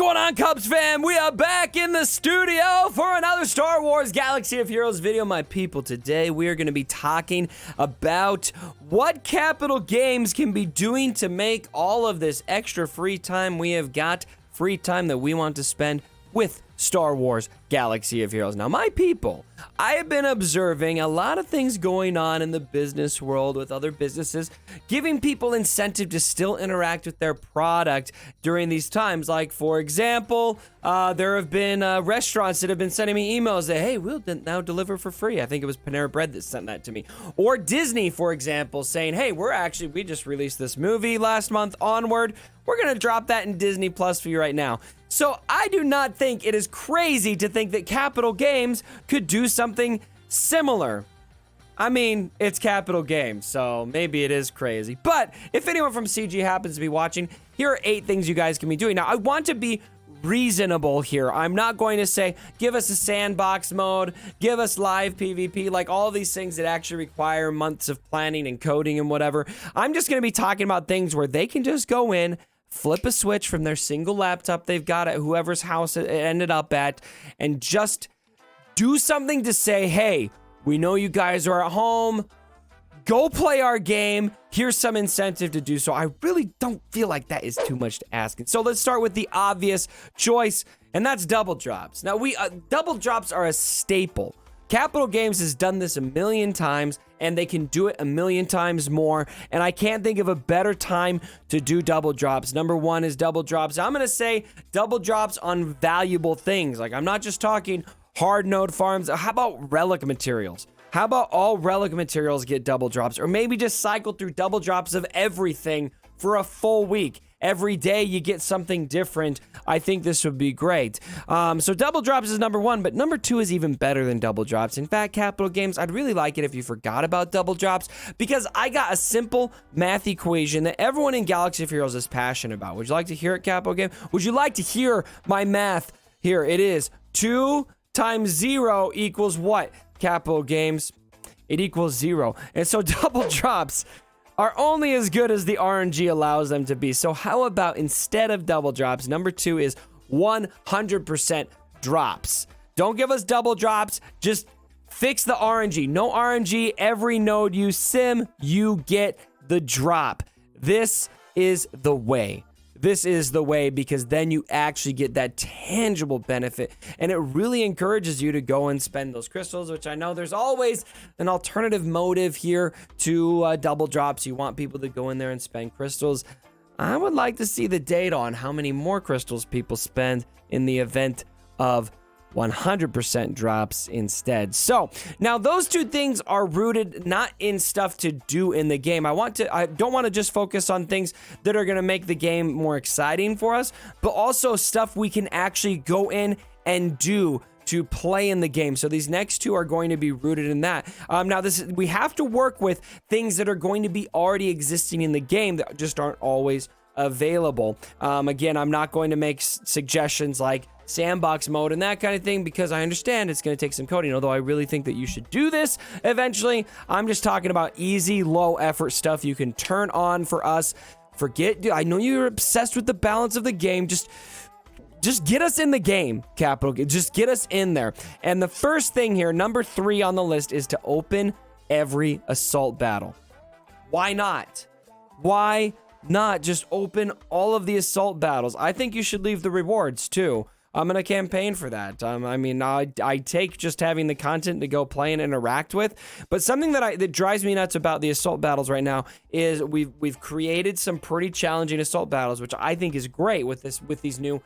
going on, Cubs fam? We are back in the studio for another Star Wars Galaxy of Heroes video, my people. Today, we are going to be talking about what Capital Games can be doing to make all of this extra free time we have got, free time that we want to spend with Star Wars Galaxy of Heroes. Now, my people, I have been observing a lot of things going on in the business world with other businesses, giving people incentive to still interact with their product during these times. Like, for example, there have been restaurants that have been sending me emails that, hey, we'll now deliver for free. I think it was Panera Bread that sent that to me. Or Disney, for example, saying, hey, we just released this movie last month, Onward. We're going to drop that in Disney Plus for you right now. So I do not think it is crazy to think that Capital Games could do something similar. I mean, it's Capital Games, so maybe it is crazy. But if anyone from CG happens to be watching, here are 8 things you guys can be doing. Now, I want to be reasonable here. I'm not going to say, give us a sandbox mode, give us live PvP, like all these things that actually require months of planning and coding and whatever. I'm just going to be talking about things where they can just go in, flip a switch from their single laptop they've got at whoever's house it ended up at, and just do something to say, hey, we know you guys are at home. Go play our game. Here's some incentive to do so. I really don't feel like that is too much to ask. And so let's start with the obvious choice, and that's double drops. Now, double drops are a staple. Capital Games has done this a million times, and they can do it a million times more, and I can't think of a better time to do double drops. Number one is double drops. I'm going to say double drops on valuable things. Like, I'm not just talking hard node farms. How about relic materials? How about all relic materials get double drops? Or maybe just cycle through double drops of everything for a full week. Every day you get something different. I think this would be great. So double drops is number one, but number 2 is even better than double drops. In fact, Capital Games, I'd really like it if you forgot about double drops, because I got a simple math equation that everyone in Galaxy of Heroes is passionate about. Would you like to hear it, Capital Games? Would you like to hear my math? Here it is. 2 times 0 equals what, Capital Games? It equals 0. And so double drops are only as good as the RNG allows them to be. So how about, instead of double drops, number 2 is 100% drops. Don't give us double drops. Just fix the RNG. No RNG. Every node you sim, you get the drop. This is the way. This is the way, because then you actually get that tangible benefit, and it really encourages you to go and spend those crystals, which I know there's always an alternative motive here to double drops. You want people to go in there and spend crystals. I would like to see the data on how many more crystals people spend in the event of 100% drops instead. So now those 2 things are rooted not in stuff to do in the game. I don't want to just focus on things that are going to make the game more exciting for us, but also stuff we can actually go in and do to play in the game. So these next 2 are going to be rooted in that. Now we have to work with things that are going to be already existing in the game that just aren't always available. Again, I'm not going to make suggestions like sandbox mode and that kind of thing, because I understand it's going to take some coding, although I really think that you should do this eventually. I'm just talking about easy, low effort stuff you can turn on for us. I know you're obsessed with the balance of the game. Just get us in the game, Capital. Just get us in there. And the first thing here, number 3 on the list, is to open every assault battle. Why not? Why not just open all of the assault battles? I think you should leave the rewards too. I'm going to campaign for that. I mean, I take just having the content to go play and interact with, but something that drives me nuts about the assault battles right now is we've created some pretty challenging assault battles, which I think is great with these new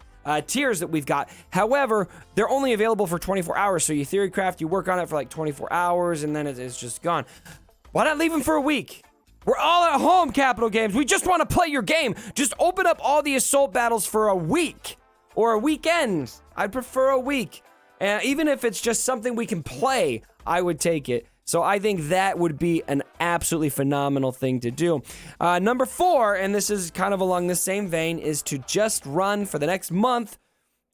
tiers that we've got. However, they're only available for 24 hours. So you theorycraft, you work on it for like 24 hours, and then it's just gone. Why not leave them for a week? We're all at home, Capital Games. We just want to play your game. Just open up all the assault battles for a week. Or a weekend. I'd prefer a week. And even if it's just something we can play, I would take it. So I think that would be an absolutely phenomenal thing to do. Number 4, and this is kind of along the same vein, is to just run for the next month,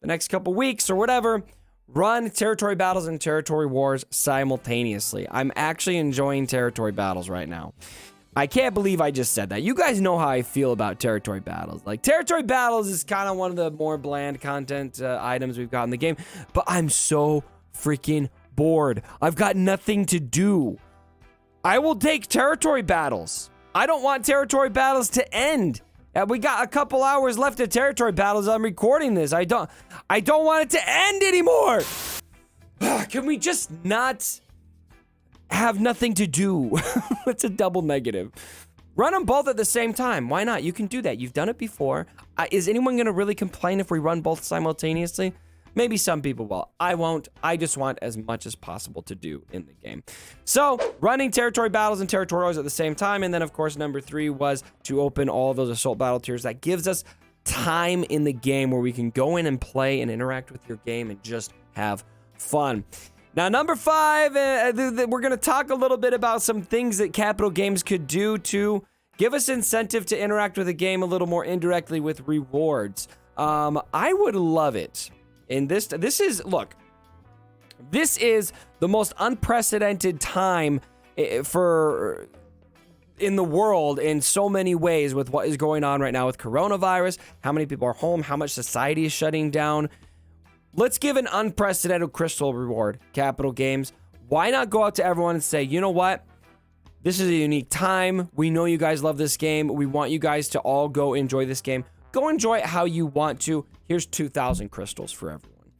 the next couple weeks or whatever, run territory battles and territory wars simultaneously. I'm actually enjoying territory battles right now. I can't believe I just said that. You guys know how I feel about territory battles. Like, territory battles is kind of one of the more bland content items we've got in the game. But I'm so freaking bored. I've got nothing to do. I will take territory battles. I don't want territory battles to end. We got a couple hours left of territory battles. I'm recording this. I don't want it to end anymore. Can we just not have nothing to do? It's a double negative. Run them both at the same time. Why not? You can do that. You've done it before. Is anyone going to really complain if we run both simultaneously? Maybe some people will. I won't. I just want as much as possible to do in the game. So, running territory battles and territorials at the same time. And then, of course, number 3 was to open all of those assault battle tiers. That gives us time in the game where we can go in and play and interact with your game and just have fun. Now, number 5, we're going to talk a little bit about some things that Capital Games could do to give us incentive to interact with the game a little more indirectly with rewards. I would love it. And this is the most unprecedented time in the world in so many ways with what is going on right now with coronavirus, how many people are home, how much society is shutting down. Let's give an unprecedented crystal reward, Capital Games. Why not go out to everyone and say, you know what? This is a unique time. We know you guys love this game. We want you guys to all go enjoy this game. Go enjoy it how you want to. Here's 2,000 crystals for everyone.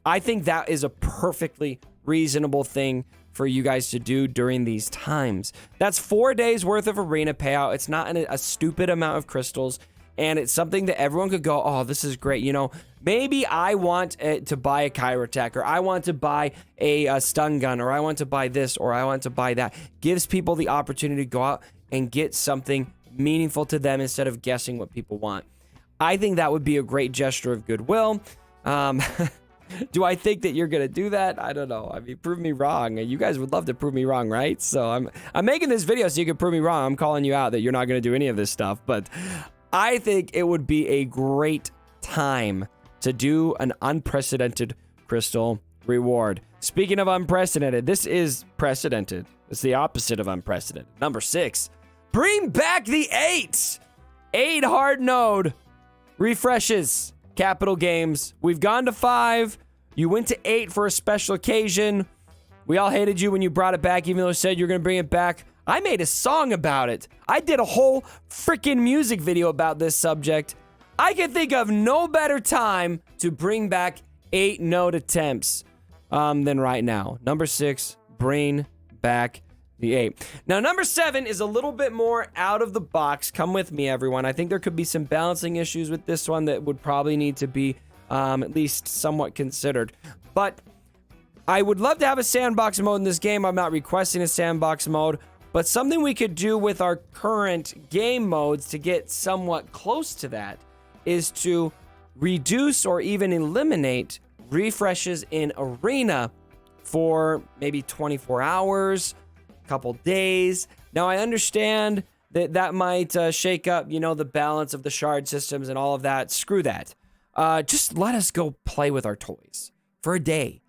I think that is a perfectly reasonable thing for you guys to do during these times. That's 4 days worth of arena payout. It's not a stupid amount of crystals. And it's something that everyone could go, oh, this is great. You know, maybe I want to buy a Kyrotech, or I want to buy a stun gun, or I want to buy this, or I want to buy that. Gives people the opportunity to go out and get something meaningful to them instead of guessing what people want. I think that would be a great gesture of goodwill. Do I think that you're going to do that? I don't know. I mean, prove me wrong. You guys would love to prove me wrong, right? So I'm making this video so you can prove me wrong. I'm calling you out that you're not going to do any of this stuff, but I think it would be a great time to do an unprecedented crystal reward. Speaking of unprecedented, this is precedented. It's the opposite of unprecedented. Number 6, bring back the 8 hard node refreshes. Capital Games. We've gone to 5. You went to 8 for a special occasion. We all hated you when you brought it back, even though you said you're going to bring it back. I made a song about it. I did a whole freaking music video about this subject. I can think of no better time to bring back 8 node attempts than right now. Number 6, bring back the 8. Now, number 7 is a little bit more out of the box. Come with me, everyone. I think there could be some balancing issues with this one that would probably need to be at least somewhat considered. But I would love to have a sandbox mode in this game. I'm not requesting a sandbox mode, but something we could do with our current game modes to get somewhat close to that is to reduce or even eliminate refreshes in Arena for maybe 24 hours, a couple days. Now, I understand that might shake up, the balance of the shard systems and all of that. Screw that. Just let us go play with our toys for a day.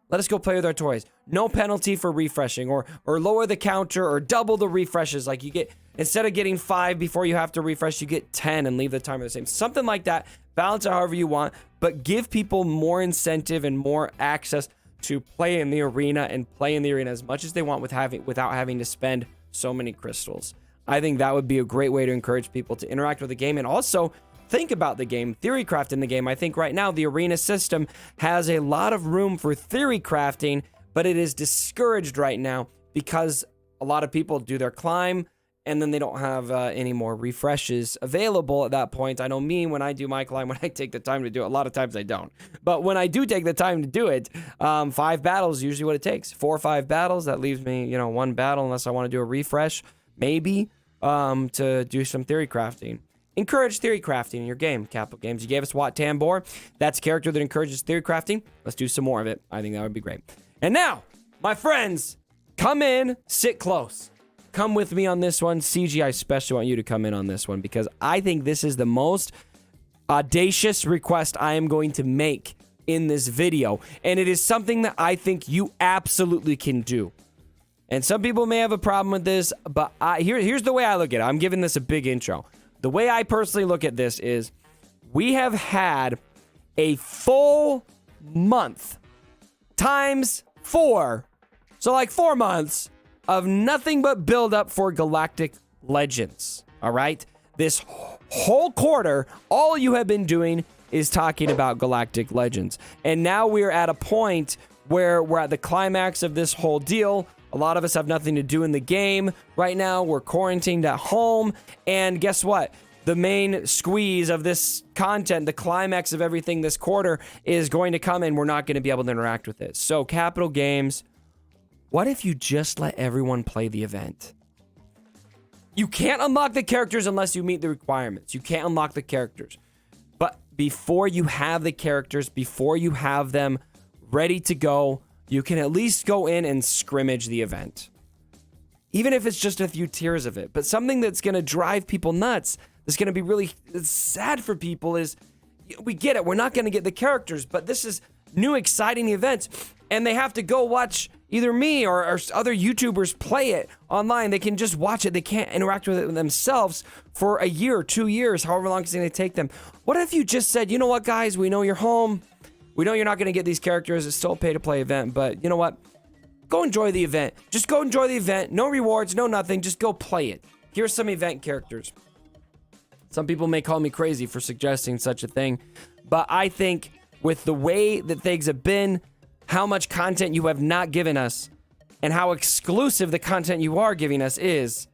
Let us go play with our toys. No penalty for refreshing, or lower the counter, or double the refreshes. Like, you get, instead of getting 5 before you have to refresh, you get 10 and leave the timer the same. Something like that. Balance it however you want, but give people more incentive and more access to play in the arena and play in the arena as much as they want without having to spend so many crystals. I think that would be a great way to encourage people to interact with the game and also think about the game, theory craft in the game. I think right now the arena system has a lot of room for theory crafting, but it is discouraged right now because a lot of people do their climb and then they don't have any more refreshes available at that point. I know me, when I do my climb, when I take the time to do it, a lot of times I don't. But when I do take the time to do it, 5 battles is usually what it takes. 4 or 5 battles, that leaves me, 1 battle unless I want to do a refresh, maybe, to do some theory crafting. Encourage theory crafting in your game, Capital Games. You gave us Wat Tambor. That's a character that encourages theory crafting. Let's do some more of it. I think that would be great. And now, my friends, come in, sit close. Come with me on this one. CG, I especially want you to come in on this one because I think this is the most audacious request I am going to make in this video. And it is something that I think you absolutely can do. And some people may have a problem with this, but here's the way I look at it. I'm giving this a big intro. The way I personally look at this is we have had a full month times 4. So like 4 months of nothing but build up for Galactic Legends. All right. This whole quarter, all you have been doing is talking about Galactic Legends. And now we're at a point where we're at the climax of this whole deal. A lot of us have nothing to do in the game right now. We're quarantined at home. And guess what? The main squeeze of this content, the climax of everything this quarter is going to come, and we're not going to be able to interact with it. So Capital Games, what if you just let everyone play the event? You can't unlock the characters unless you meet the requirements. You can't unlock the characters. But before you have the characters, before you have them ready to go, you can at least go in and scrimmage the event. Even if it's just a few tiers of it. But something that's going to drive people nuts, that's going to be really sad for people is, we get it, we're not going to get the characters, but this is new exciting events, and they have to go watch either me or other YouTubers play it online. They can just watch it. They can't interact with it themselves for a year or 2 years, however long it's going to take them. What if you just said, you know what, guys, we know you're home. We know you're not going to get these characters. It's still a pay-to-play event, but you know what? Go enjoy the event. Just go enjoy the event. No rewards, no nothing. Just go play it. Here's some event characters. Some people may call me crazy for suggesting such a thing, but I think with the way that things have been, how much content you have not given us, and how exclusive the content you are giving us is,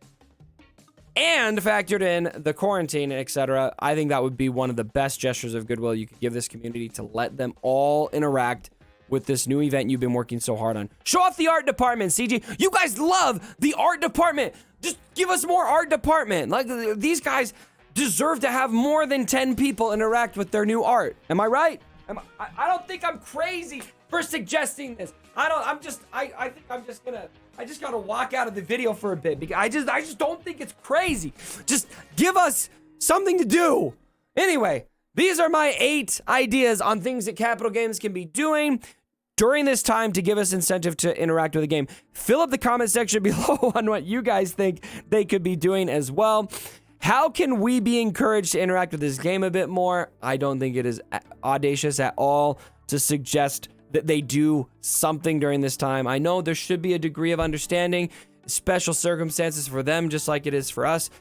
and factored in the quarantine, etc., I think that would be one of the best gestures of goodwill you could give this community, to let them all interact with this new event you've been working so hard on. Show off the art department, CG. You guys love the art department. Just give us more art department. Like, these guys deserve to have more than 10 people interact with their new art. Am I right? I don't think I'm crazy for suggesting this. I just gotta walk out of the video for a bit, because I just don't think it's crazy. Just give us something to do. Anyway, these are my 8 ideas on things that Capital Games can be doing during this time to give us incentive to interact with the game. Fill up the comment section below on what you guys think they could be doing as well. How can we be encouraged to interact with this game a bit more? I don't think it is audacious at all to suggest that they do something during this time. I know there should be a degree of understanding, special circumstances for them, just like it is for us.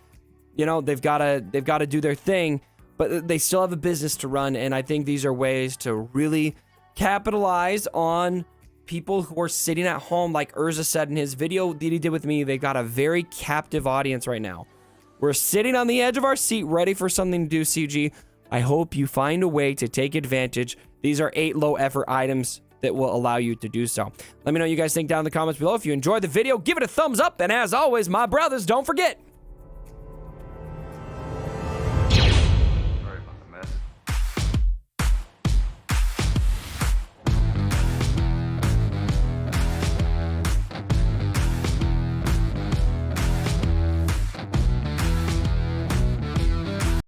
You know, they've got to do their thing, but they still have a business to run, and I think these are ways to really capitalize on people who are sitting at home. Like Urza said in his video that he did with me, they got a very captive audience right now. We're sitting on the edge of our seat, ready for something to do, CG. I hope you find a way to take advantage. These are 8 low-effort items that will allow you to do so. Let me know what you guys think down in the comments below. If you enjoyed the video, give it a thumbs up. And as always, my brothers, don't forget,